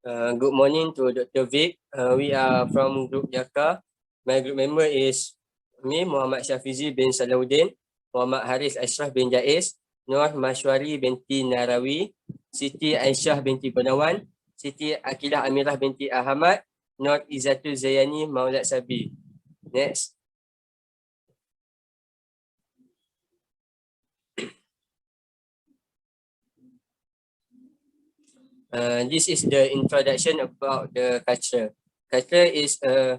Good morning to Dr. Vic. We are from Group Yaka. My group member is me, Muhammad Syafizi bin Salahuddin, Muhammad Haris Ashraf bin Jaiz, Nur Mashwari binti Narawi, Siti Aisyah binti Gunawan, Siti Akilah Amirah binti Ahmad, Nur Izzatul Zayani Maulad Sabi. Next. This is the introduction about the culture. Culture is the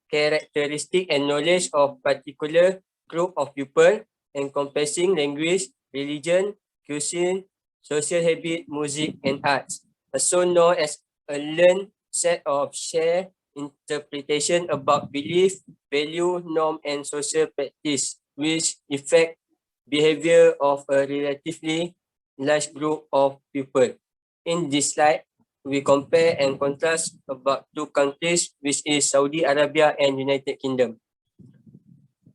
characteristic and knowledge of particular group of people encompassing language, religion, cuisine, social habit, music, and arts. Also known as a learned set of shared interpretation about belief, value, norm, and social practice, which affect behavior of a relatively large group of people. In this slide, we compare and contrast about two countries, which is Saudi Arabia and United Kingdom.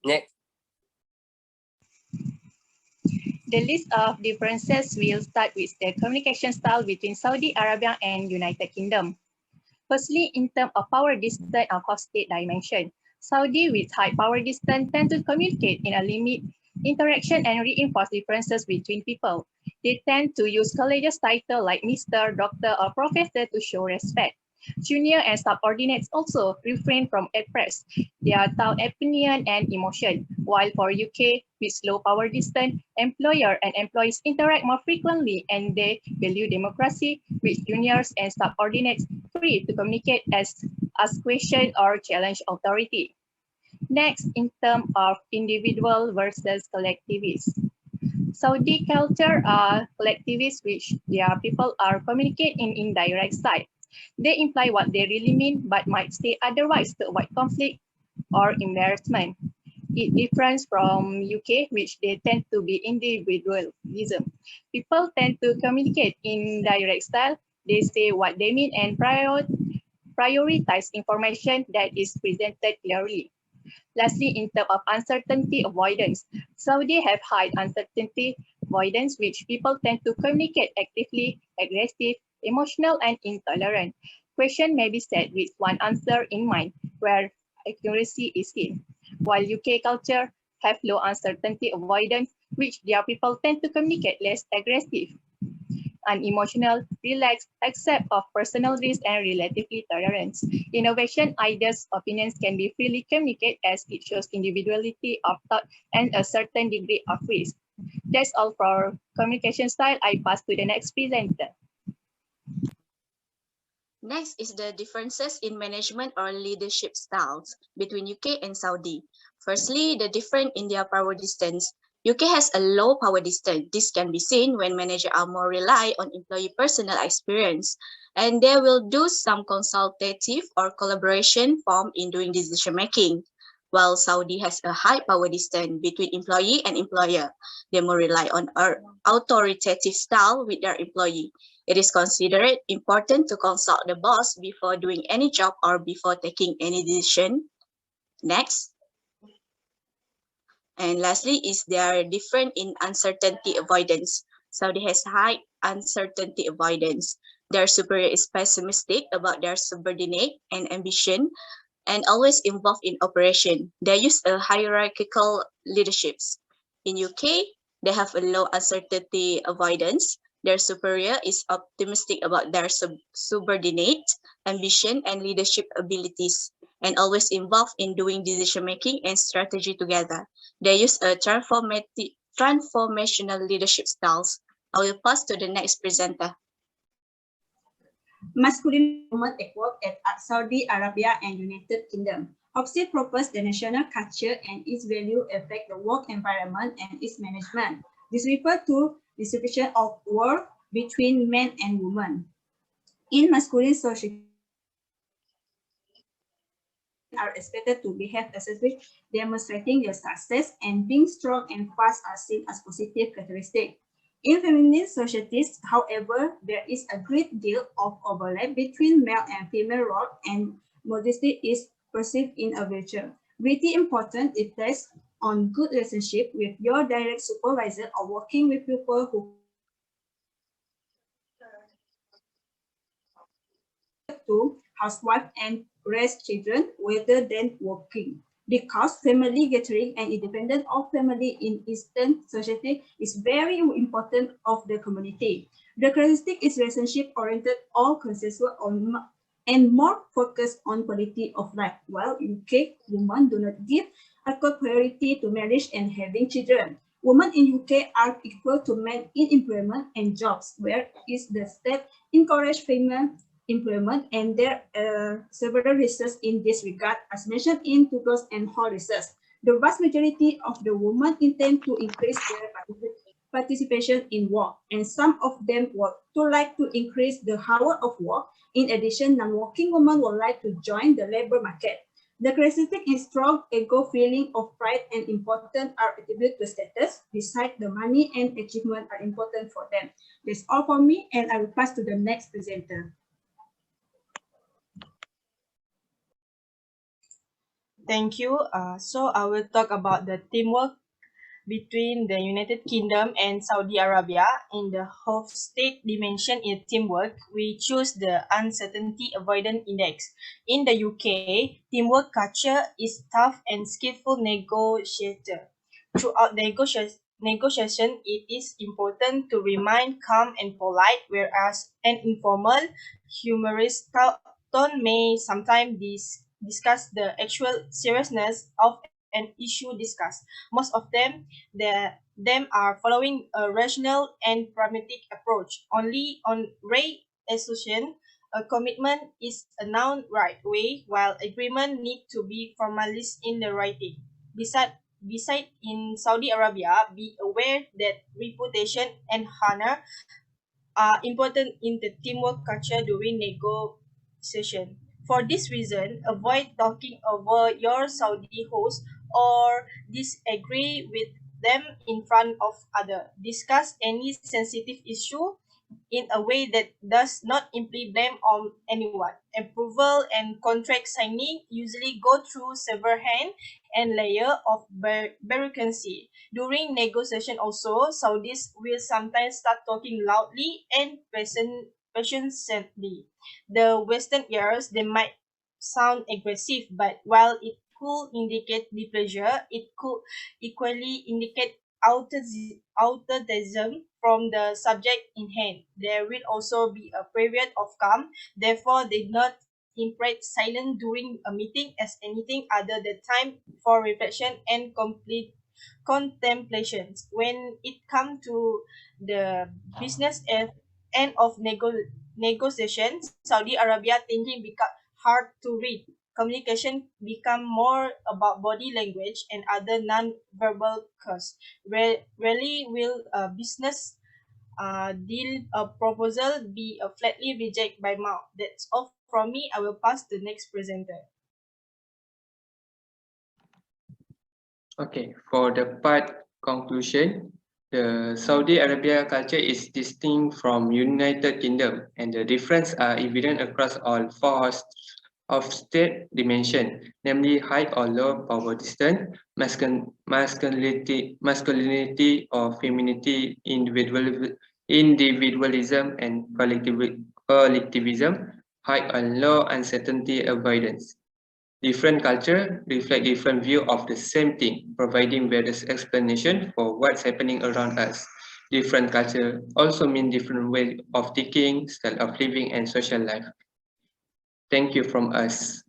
Next. The list of differences will start with the communication style between Saudi Arabia and United Kingdom. Firstly, in terms of power distance or cross-state dimension, Saudi with high power distance tend to communicate in a limit interaction and reinforce differences between people. They tend to use collegiate titles like Mr., Doctor, or Professor to show respect. Junior and subordinates also refrain from express their thought, opinion, and emotion. While for UK, with low power distance, employer and employees interact more frequently and they value democracy, with juniors and subordinates free to communicate as ask questions or challenge authority. Next, in terms of individual versus collectivists. Saudi culture are collectivists, which their people are communicate in indirect style. They imply what they really mean, but might say otherwise to avoid conflict or embarrassment. It differs from UK, which they tend to be individualism. People tend to communicate in direct style. They say what they mean and prioritize information that is presented clearly. Lastly, in terms of uncertainty avoidance, Saudi have high uncertainty avoidance, which people tend to communicate actively, aggressive, emotional, and intolerant. Question may be said with one answer in mind, where accuracy is key. While UK culture have low uncertainty avoidance, which their people tend to communicate less aggressive, unemotional, relaxed, accept of personal risk, and relatively tolerance. Innovation, ideas, opinions can be freely communicated as it shows individuality of thought and a certain degree of risk. That's all for communication style. I pass to the next presenter. Next is the differences in management or leadership styles between UK and Saudi. Firstly, the difference in their power distance. UK has a low power distance. This can be seen when managers are more rely on employee personal experience, and they will do some consultative or collaboration form in doing decision making. While Saudi has a high power distance between employee and employer, they more rely on authoritative style with their employee. It is considered important to consult the boss before doing any job or before taking any decision. Next. And lastly is they are different in uncertainty avoidance. Saudi has high uncertainty avoidance. Their superior is pessimistic about their subordinate and ambition and always involved in operation. They use a hierarchical leaderships. In UK, they have a low uncertainty avoidance. Their superior is optimistic about their subordinate, ambition, and leadership abilities, and always involved in doing decision-making and strategy together. They use a transformational leadership styles. I will pass to the next presenter. Masculine women at work at Saudi Arabia and United Kingdom. Oxy proposes the national culture and its value affect the work environment and its management. This refers to distribution of work between men and women. In masculine society, are expected to behave as if demonstrating their success, and being strong and fast are seen as positive characteristics. In feminine societies, however, there is a great deal of overlap between male and female roles, and modesty is perceived in a virtue. Really important it takes on good relationship with your direct supervisor or working with people who to housewife and raise children rather than working. Because family gathering and independence of family in Eastern society is very important of the community. The characteristic is relationship oriented or consensual and more focused on quality of life, while in UK, women do not give equal priority to marriage and having children. Women in UK are equal to men in employment and jobs, where is the state encourage female employment, and there are several research in this regard, as mentioned in Tugos and Hall research. The vast majority of the women intend to increase their participation in work, and some of them would like to increase the hour of work. In addition, non-working women would like to join the labor market. The characteristic is strong ego feeling of pride and importance are attributed to status. Besides, the money and achievement are important for them. That's all for me, and I will pass to the next presenter. Thank you. So I will talk about the teamwork between the United Kingdom and Saudi Arabia. In the Hofstede dimension in teamwork, we choose the Uncertainty Avoidance Index. In the UK, teamwork culture is tough and skillful negotiator. Throughout negotiation, it is important to remain calm and polite, whereas an informal, humorous tone may sometimes discuss the actual seriousness of an issue discussed. Most of them are following a rational and pragmatic approach. Only on rare exception, a commitment is announced right away, while agreement need to be formalized in the writing. Besides, in Saudi Arabia, be aware that reputation and honor are important in the teamwork culture during negotiation. For this reason, avoid talking over your Saudi host or disagree with them in front of others. Discuss any sensitive issue in a way that does not imply blame on anyone. Approval and contract signing usually go through several hands and layer of bureaucracy. During negotiation also, Saudis will sometimes start talking loudly and passionately. The Western ears, they might sound aggressive, but while it could indicate displeasure, it could equally indicate authoritism from the subject in hand. There will also be a period of calm, therefore they not interpret silence during a meeting as anything other than time for reflection and complete contemplations. When it comes to the business end of negotiations, Saudi Arabia thinking become hard to read. Communication become more about body language and other non-verbal cues. Rarely will a business deal a proposal be a flatly rejected by mouth. That's all from me. I will pass to the next presenter. Okay, for the part conclusion, the Saudi Arabia culture is distinct from United Kingdom, and the differences are evident across all four of state dimension, namely high or low power distance, masculinity or femininity, individualism and collectivism, high and low uncertainty avoidance. Different culture reflect different view of the same thing, providing various explanation for what's happening around us. Different culture also mean different way of thinking, style of living, and social life. Thank you from us.